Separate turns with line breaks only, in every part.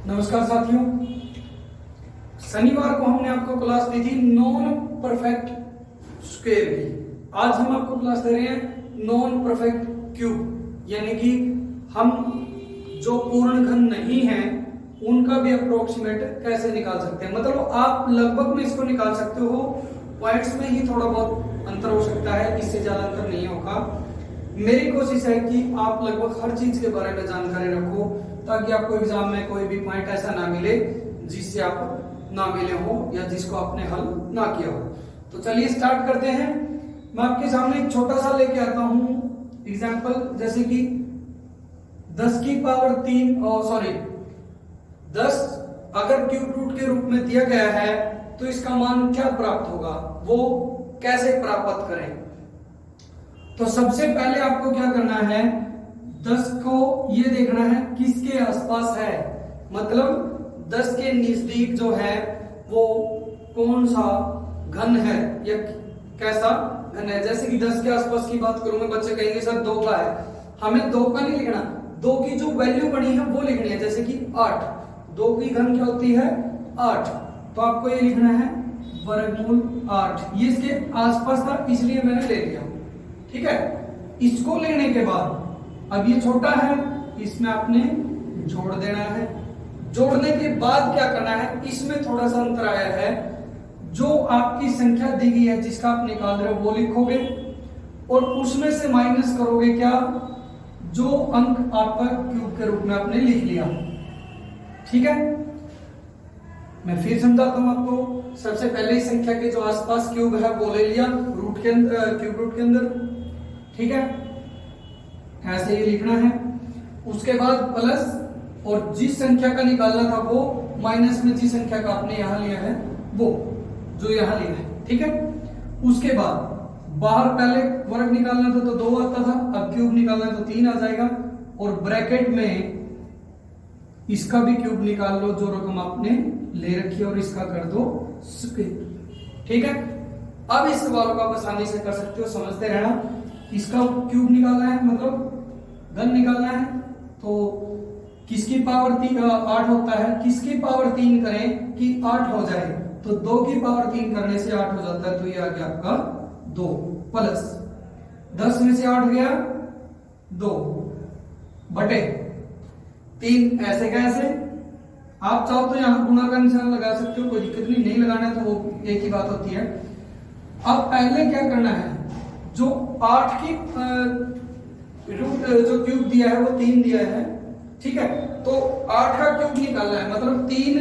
नमस्कार साथियों, शनिवार को हमने आपको क्लास दी थी नॉन परफेक्ट स्क्वायर की। आज हम आपको क्लास दे रहे हैं नॉन परफेक्ट क्यूब, यानी कि हम जो पूर्ण घन नहीं है उनका भी अप्रोक्सीमेट कैसे निकाल सकते हैं। मतलब आप लगभग में इसको निकाल सकते हो, पॉइंट्स में ही थोड़ा बहुत अंतर हो सकता है, इससे ज्यादा अंतर नहीं होगा। मेरी कोशिश है कि आप लगभग हर चीज के बारे में जानकारी रखो, ताकि आपको एग्जाम में कोई भी पॉइंट ऐसा ना मिले जिससे आप ना मिले हो या जिसको आपने हल ना किया हो। तो चलिए स्टार्ट करते हैं। मैं आपके सामने एक छोटा सा लेके आता हूं एग्जाम्पल, जैसे कि 10 की पावर 10 अगर क्यूब रूट के रूप में दिया गया है तो इसका मान क्या प्राप्त होगा, वो कैसे प्राप्त करें। तो सबसे पहले आपको क्या करना है, 10 को ये देखना है किसके आसपास है, मतलब 10 के नजदीक जो है वो कौन सा घन है या कैसा घन है। जैसे कि 10 के आसपास की बात करूं मैं, बच्चे कहेंगे सर 2 का है, हमें 2 का नहीं लिखना, 2 की जो वैल्यू बनी है वो लिखनी है। जैसे कि 8, 2 की घन क्या होती है 8, तो आपको ये लिखना है वर्गमूल 8। ये इसके आसपास था इसलिए मैंने ले लिया, ठीक है। इसको लेने के बाद अब ये छोटा है, इसमें आपने जोड़ देना है। जोड़ने के बाद क्या करना है, इसमें थोड़ा सा अंतर आया है, जो आपकी संख्या दी गई है जिसका आप निकाल रहे हो वो लिखोगे और उसमें से माइनस करोगे क्या, जो अंक आपका क्यूब के रूप में आपने लिख लिया, ठीक है। मैं फिर समझाता हूं आपको। सबसे पहले इस संख्या के जो आसपास क्यूब है वो ले लिया रूट के अंदर, क्यूब रूट के अंदर, ठीक है, ऐसे ही लिखना है। उसके बाद प्लस, और जिस संख्या का निकालना था वो माइनस में जिस संख्या का आपने यहां लिया है वो जो यहां लिया है, ठीक है। उसके बाद बाहर पहले वर्ग निकालना था तो 2 आता था, अब क्यूब निकालना है तो 3 आ जाएगा, और ब्रैकेट में इसका भी क्यूब निकाल लो जो रकम आपने ले रखी है और इसका कर दो स्क्वायर, ठीक है। अब इस सवाल को आप आसानी से कर सकते हो, समझते रहना। इसका क्यूब निकालना है, मतलब घन निकालना है, तो किसकी पावर 8 होता है, किसकी पावर 3 करें कि 8 हो जाए, तो 2 की पावर 3 करने से 8 हो जाता है, तो ये आ गया आपका 2 प्लस 10 में से 8 गया 2 बटे 3, ऐसे कैसे। आप चाहो तो यहां गुणा का निशान लगा सकते हो, कोई दिक्कत नहीं लगाना है तो वो एक ही बात होती है। अब पहले क्या करना है, जो 8 की रूट जो क्यूब दिया है वो 3 दिया है, ठीक है, तो 8 का क्यूब निकालना है, मतलब 3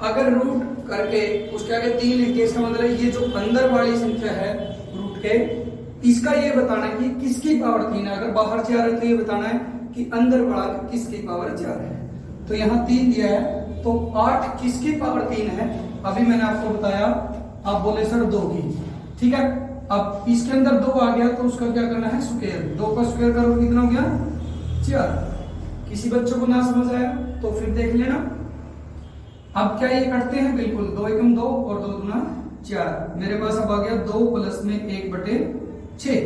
अगर रूट करके उसके आगे 3 लिख दिया, इसका मतलब ये जो अंदर वाली संख्या है रूट के, इसका ये बताना है कि किसकी पावर 3 है। अगर बाहर 4 है तो ये बताना है कि अंदर वाला किसकी पावर 4 है। तो यहाँ 3 दिया है तो 8 किसकी पावर 3 है, अभी मैंने आपको बताया, आप बोले सर 2 की, ठीक है। अब इसके अंदर 2 आ गया तो उसका क्या करना है स्क्वायर, 2 का स्क्वायर करो कितना हो गया 4। किसी बच्चों को ना समझ आया तो फिर देख लेना। अब क्या ये करते हैं, बिल्कुल 2 एकम 2 और 2 दूना 4। मेरे पास अब आ गया 2 प्लस में 1/6।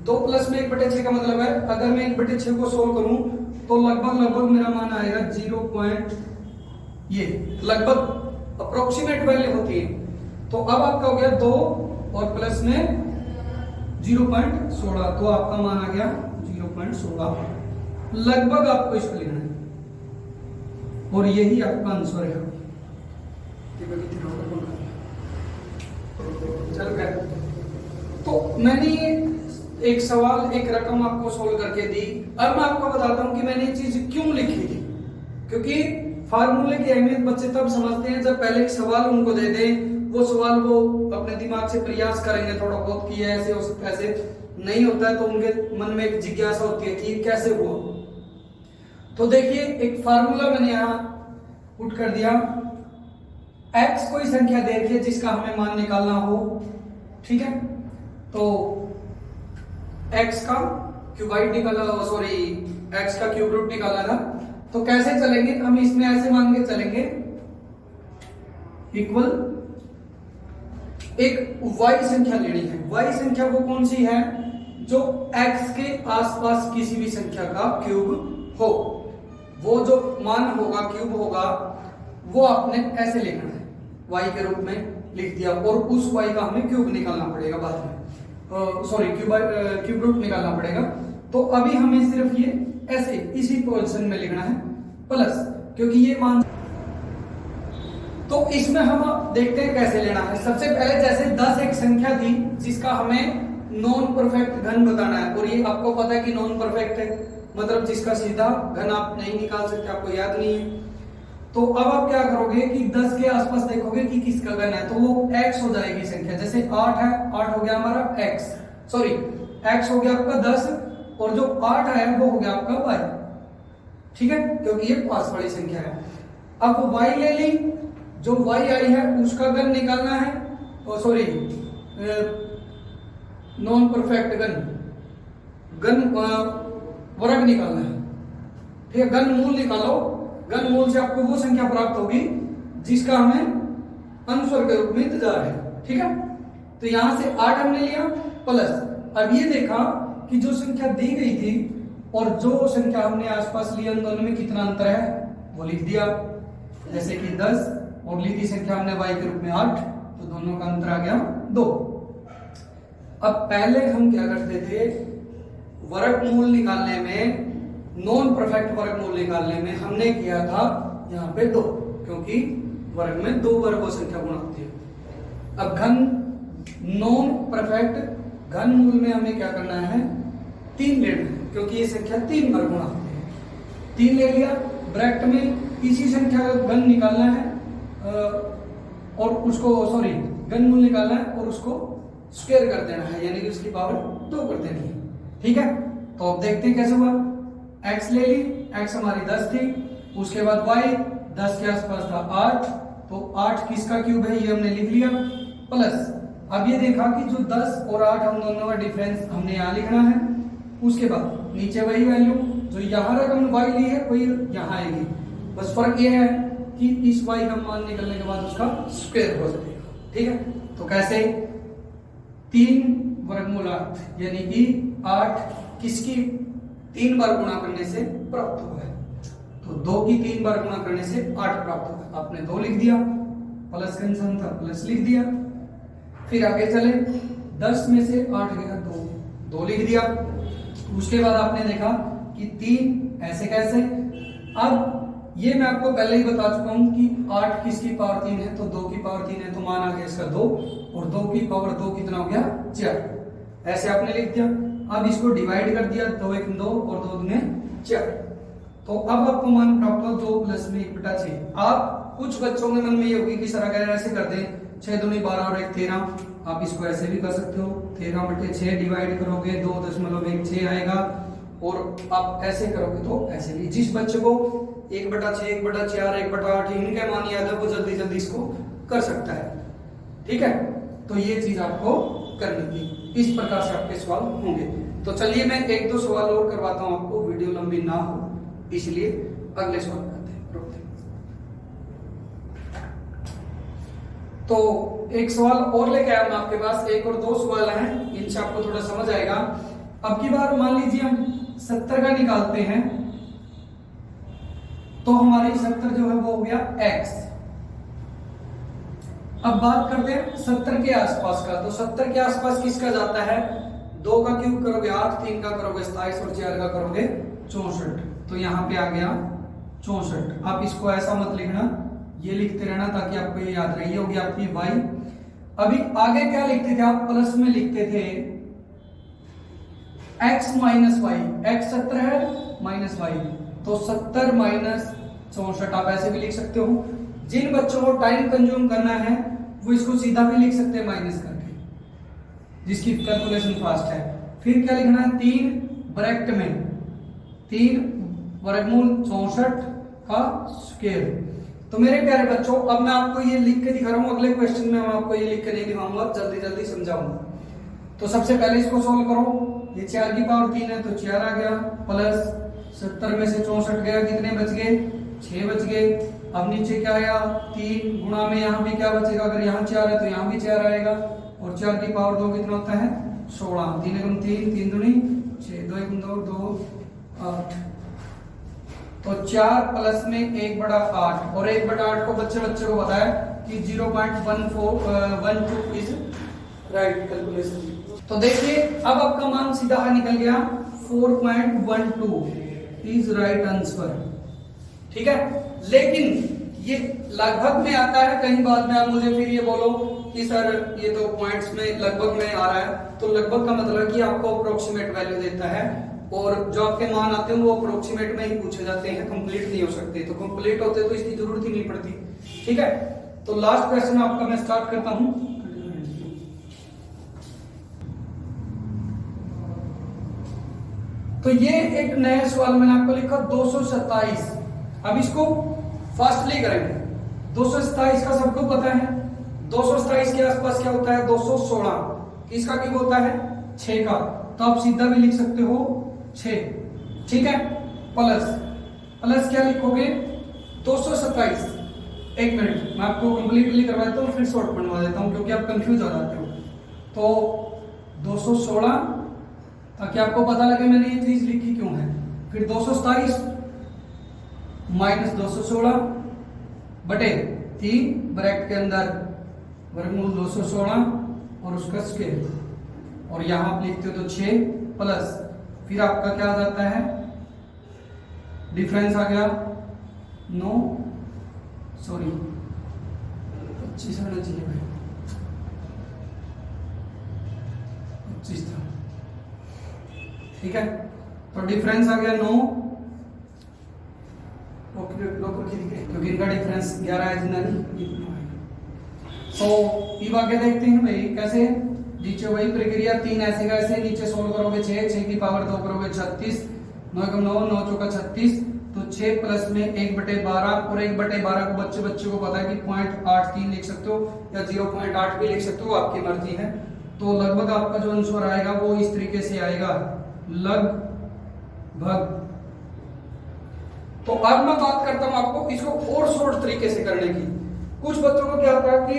2 प्लस में 1/6 का मतलब है अगर मैं 1/6 को सोल्व करूं तो लगभग मेरा मान आएगा 0. ये लगभग अप्रोक्सीमेट वैल्यू होती है। तो अब आपका हो गया 2 और प्लस में 0.16, तो आपका मान आ गया 0.16। लगभग आपको इसको लिखना है और यही आपका आंसर है। चल कर, तो मैंने एक सवाल, एक रकम आपको सोल्व करके दी। अब मैं आपको बताता हूं कि मैंने ये चीज क्यों लिखी थी, क्योंकि फार्मूले की अहमियत बच्चे तब समझते हैं जब पहले एक सवाल उनको दे दें, वो सवाल वो अपने दिमाग से प्रयास करेंगे थोड़ा बहुत कि ऐसे हो सकता है, ऐसे नहीं होता है, तो उनके मन में एक जिज्ञासा होती है कि कैसे हुआ। तो देखिए एक फार्मूला मैंने यहां पुट कर दिया, x कोई संख्या दे रखी है जिसका हमें मान निकालना हो, ठीक है। तो x का क्यूबाइड निकाला, सॉरी x का क्यूब रूट निकाला था, तो कैसे चलेंगे हम, इसमें ऐसे मान के चलेंगे इक्वल एक y संख्या लेनी है। y संख्या वो कौन सी है, जो x के आसपास किसी भी संख्या का क्यूब हो। वो जो मान होगा क्यूब होगा वो आपने ऐसे लिखना है, y के रूप में लिख दिया, और उस y का हमें क्यूब निकालना पड़ेगा बाद में, सॉरी क्यूब रूट निकालना पड़ेगा। तो अभी हमें सिर्फ ये ऐसे इसी पोजीशन में लिखना है प्लस, क्योंकि ये मान। तो इसमें हम देखते हैं कैसे लेना है। सबसे पहले जैसे 10 एक संख्या थी जिसका हमें नॉन परफेक्ट घन बताना है, और ये आपको पता है कि नॉन परफेक्ट है, मतलब जिसका सीधा घन आप नहीं निकाल सकते, आपको याद नहीं है। तो अब आप क्या करोगे कि 10 के आसपास देखोगे कि किसका घन है, तो वो x हो जाएगी संख्या। जैसे 8 है, 8 हो गया हमारा x, सॉरी x हो गया आपका 10, और जो 8 है वो हो गया आपका y, ठीक है, क्योंकि ये पास वाली संख्या है। अब y ले ली, जो y आई है उसका घन निकालना है, सॉरी नॉन परफेक्ट घन वर्ग निकालना है, ठीक है। घन मूल निकालो, घन मूल से आपको वो संख्या प्राप्त होगी जिसका हमें अनुस्वर के रूप में इंतजार है, ठीक है। तो यहां से 8 हमने लिया प्लस, अब ये देखा कि जो संख्या दी गई थी और जो संख्या हमने आसपास लिया, उन दोनों में कितना अंतर है वो लिख दिया। जैसे कि 10 और ली थी संख्या हमने y के रूप में 8, तो दोनों का अंतर आ गया 2। अब पहले हम क्या करते थे, वर्गमूल निकालने में, नॉन परफेक्ट वर्गमूल निकालने में हमने किया था यहाँ पे 2, क्योंकि वर्ग में 2 वर्गों संख्या गुणा होती है। अब घन नॉन परफेक्ट घन मूल में हमें क्या करना है, 3 लेना है, क्योंकि ये संख्या 3 बार गुणा होती है। 3 ले लिया, ब्रैकेट में इसी संख्या का घन निकालना है और उसको, सॉरी घन मूल निकालना है और उसको स्क्वायर कर देना है, यानी कि उसकी पावर 2 कर देनी है, ठीक है। तो अब देखते हैं कैसे हुआ। x ले ली, x हमारी 10 थी, उसके बाद y 10 के आसपास था 8, तो 8 किसका क्यूब है ये हमने लिख लिया प्लस। अब ये देखा कि जो 10 और 8 हम दोनों का डिफरेंस हमने यहाँ लिखना है, उसके बाद नीचे वही वैल्यू जो यहाँ रकम y ली है वही यहाँ आएगी, बस फर्क ये है कि इस y का मान निकलने के बाद उसका स्क्वायर हो जाएगा, ठीक है। तो कैसे, 3 वर्गमूल 8, यानी कि 8 किसकी 3 बार गुणा करने से प्राप्त हुआ है, तो 2 की 3 बार गुणा करने से 8 प्राप्त हुआ। आपने 2 लिख दिया, प्लस का निशान था प्लस लिख दिया। फिर आगे चले, 10 में से 8 गया 2 लिख दिया। उसके बाद आपने देखा कि 3 ऐसे कैसे। अब ये मैं आपको पहले ही बता चुका हूं कि 8 किसकी पावर 3 है, तो 2 की पावर 3 है, तो मान आ गया इसका 2, और 2 की पावर 2 कितना हो गया 4, ऐसे आपने लिख दिया। अब इसको डिवाइड कर दिया, 2 1 2 और 2 2 4, तो अब आपको मान प्राप्त हो 2 प्लस में 1/6। आप कुछ बच्चों के मन में ये होगी कि सर अगर ऐसे कर दें 6 दूनी 12 और 1 13, आप इसको ऐसे भी कर सकते हो, 13/6 डिवाइड करोगे 2.16 आएगा, और आप ऐसे करोगे तो ऐसे भी। जिस बच्चे को 1/6 1/4 1/8 इनके मान याद है वो जल्दी जल्दी इसको कर सकता है, ठीक है। तो ये चीज आपको करनी थी, इस प्रकार से आपके सवाल होंगे। तो चलिए मैं 1-2 सवाल और करवाता हूं आपको, वीडियो लंबी ना हो इसलिए। अगले सवाल करते हैं, रुकते हैं। तो एक सवाल और लेके आया मैं आपके पास, 1 और 2 सवाल हैं, इनसे आपको थोड़ा समझ आएगा। अब की बार मान लीजिए हम 70 का निकालते हैं, तो हमारी 70 जो है वो हो गया x। अब बात करते हैं 70 के आसपास का, तो 70 के आसपास किसका जाता है, 2 का क्यूब करोगे 8, 3 का करोगे 27 और 4 का करोगे 64, तो यहाँ पे आ गया 64। आप इसको ऐसा मत लिखना, ये लिखते रहना ताकि आपको ये याद रही होगी आपकी y। अभी आगे क्या लिखते थे आप, प्लस में लिखते थे x माइनस वाई, x 70 है माइनस वाई, तो 70 माइनस 64 आप ऐसे भी लिख सकते हो। जिन बच्चों को टाइम कंज्यूम करना है वो इसको सीधा भी लिख सकते हैं माइनस करके, जिसकी कैलकुलेशन फास्ट है। फिर क्या लिखना है, 3 ब्रैकेट में 3 वर्गमूल 64 का स्क्वायर। तो मेरे प्यारे बच्चों, अब मैं आपको ये लिख के दिखा रहा हूं, अगले क्वेश्चन में मैं आपको ये लिख के नहीं दिखाऊंगा, जल्दी जल्दी समझाऊंगा। तो सबसे पहले इसको सोल्व करो, ये 4 की पावर 3 है तो 4 आ गया, प्लस 70 में से 64 गया, कितने बच गए 6 बच गए। अब नीचे क्या आया, 3 गुणा में यहाँ भी क्या बचेगा, अगर यहाँ 4 है तो यहाँ भी 4 आएगा, और 4 की पावर 2 कितना होता है 16, 3 गुण 3 3 दूनी 6, 2 1 2 2 8, तो 4 प्लस में 1/8 और 1/8 को बच्चे को बताया कि 0.12 इज राइट कैलकुलेशन। तो देखिए अब आपका मान सीधा निकल गया 4.12 इज राइट आंसर। ठीक है, लेकिन ये लगभग में आता है, कहीं बाद में आप मुझे फिर ये बोलो कि सर ये तो पॉइंट्स में लगभग में आ रहा है, तो लगभग का मतलब कि आपको अप्रोक्सीमेट वैल्यू देता है और जो आपके मान आते हैं वो अप्रोक्सीमेट में ही पूछे जाते हैं, कंप्लीट नहीं हो सकते। तो कंप्लीट होते तो इसकी जरूरत ही नहीं पड़ती। ठीक है, तो लास्ट क्वेश्चन आपका मैं स्टार्ट करता हूं। तो ये एक नया सवाल मैंने आपको लिखा 227। अब इसको फास्टली करेंगे। 227 का सबको पता है, 227 के आसपास क्या होता है 216, किसका क्यूब होता है 6 का, तो आप सीधा भी लिख सकते हो 6। ठीक है, प्लस क्या लिखोगे 227। एक मिनट मैं आपको कंप्लीटली करवा देता हूँ, फिर शॉर्ट बनवा देता हूँ क्योंकि आप कंफ्यूज हो जाते हो। तो 216 ताकि आपको पता लगे मैंने ये चीज लिखी क्यों है। फिर 227 माइनस 216 बटे 3 ब्रैकेट के अंदर वर्गमूल 216 और उसका स्क्वायर, और यहां आप लिखते हो तो 6 प्लस फिर आपका क्या आ जाता है डिफरेंस आ गया 9 सॉरी 25 आना चाहिए भाई 25 था। ठीक है, तो डिफरेंस आ गया 9 क्योंकि इनका डिफरेंस 11 है जितना नहीं। तो अब आगे देखते हैं भाई कैसे। नीचे वही प्रक्रिया 3 ऐसे का ऐसे, नीचे सोल्व करोगे 6 की पावर 2 करोगे 36, 9 × 9 9 चौका 36, तो 6 प्लस में 1/12 और 1/12 को बच्चे को पता है कि 0.83 लिख सकते हो या 0.8 भी लिख सकते हो, आपकी मर्जी है। तो लगभग आपका जो आंसर आएगा वो इस तरीके से आएगा लगभग। तो अब मैं बात करता हूं आपको इसको और शॉर्ट तरीके से करने की। कुछ बच्चों को क्या होता है कि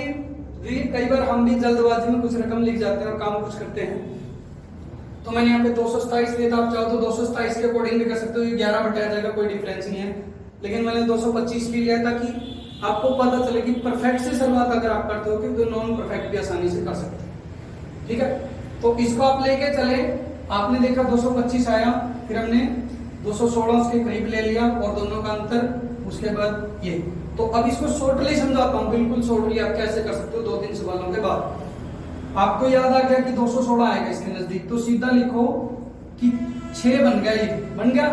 कई बार हम भी जल्दबाजी में कुछ रकम लिख जाते हैं और काम कुछ करते हैं। तो मैंने यहाँ पे 227 लिया था, आप चाहो तो 227 के अकॉर्डिंग भी कर सकते हो, 11 बटा जाएगा, कोई डिफरेंस नहीं है। लेकिन मैंने 225 भी लिया था कि आपको पता चले कि परफेक्ट से शुरुआत अगर आप करते हो कि तो नॉन परफेक्ट भी आसानी से कर सकते हैं। ठीक है, तो इसको आप लेके चले, आपने देखा 225 आया, फिर हमने 216 उसके करीब ले लिया और दोनों का अंतर, उसके बाद ये। तो अब इसको शॉर्टली समझाता हूं, बिल्कुल शॉर्टली आप कैसे कर सकते हो 2-3 सवालों के बाद। आपको याद आ गया कि 216 आएगा इसके नजदीक, तो सीधा लिखो कि 6 बन गया, ये बन गया।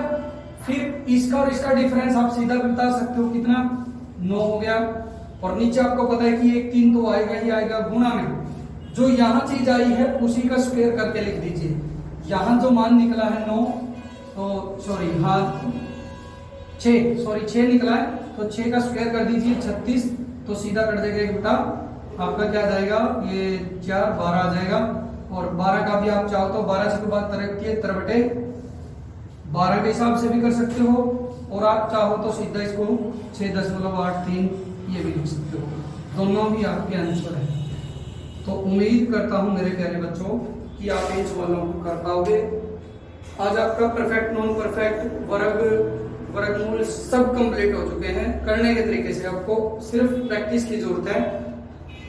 फिर इसका और इसका डिफरेंस आप सीधा बता सकते हो कितना 9 हो गया, और नीचे आपको पता है कि 1 3 तो आएगा ही आएगा, गुणा में जो यहाँ चीज आई है उसी का स्क्वायर करके लिख दीजिए। यहाँ जो मान निकला है 9 तो सॉरी हाँ 6 निकला है, तो 6 का स्क्वायर कर दीजिए 36, तो सीधा कर देगा एक बेटा आपका क्या जाएगा ये 4 12 आ जाएगा। और 12 का भी आप चाहो तो 12 से बाद तरक्की है 13/12 के हिसाब से भी कर सकते हो, और आप चाहो तो सीधा इसको 6.83 ये भी लिख सकते हो। दोनों भी आपके आंसर है। तो उम्मीद करता हूं मेरे प्यारे बच्चों कि आप इन सवालों को कर पाओगे। आज आपका परफेक्ट नॉन परफेक्ट वर्गमूल सब कंप्लीट हो चुके हैं करने के तरीके से, आपको सिर्फ प्रैक्टिस की जरूरत है।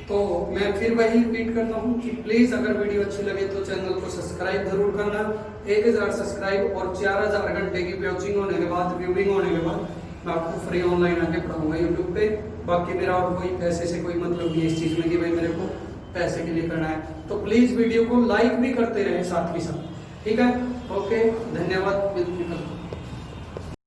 तो मैं फिर वही रिपीट करता हूँ कि प्लीज अगर वीडियो अच्छी लगे तो चैनल को सब्सक्राइब जरूर करना। 1000 सब्सक्राइब और 4000 घंटे की वॉचिंग होने के बाद, व्यूइंग होने के बाद मैं आपको फ्री ऑनलाइन आके पढ़ाऊंगा यूट्यूब पे। बाकी मेरा और कोई पैसे से कोई मतलब नहीं इस चीज में कि भाई मेरे को पैसे के लिए करना है। तो प्लीज वीडियो को लाइक भी करते रहे साथ ही साथ। ठीक है, ओके, धन्यवाद।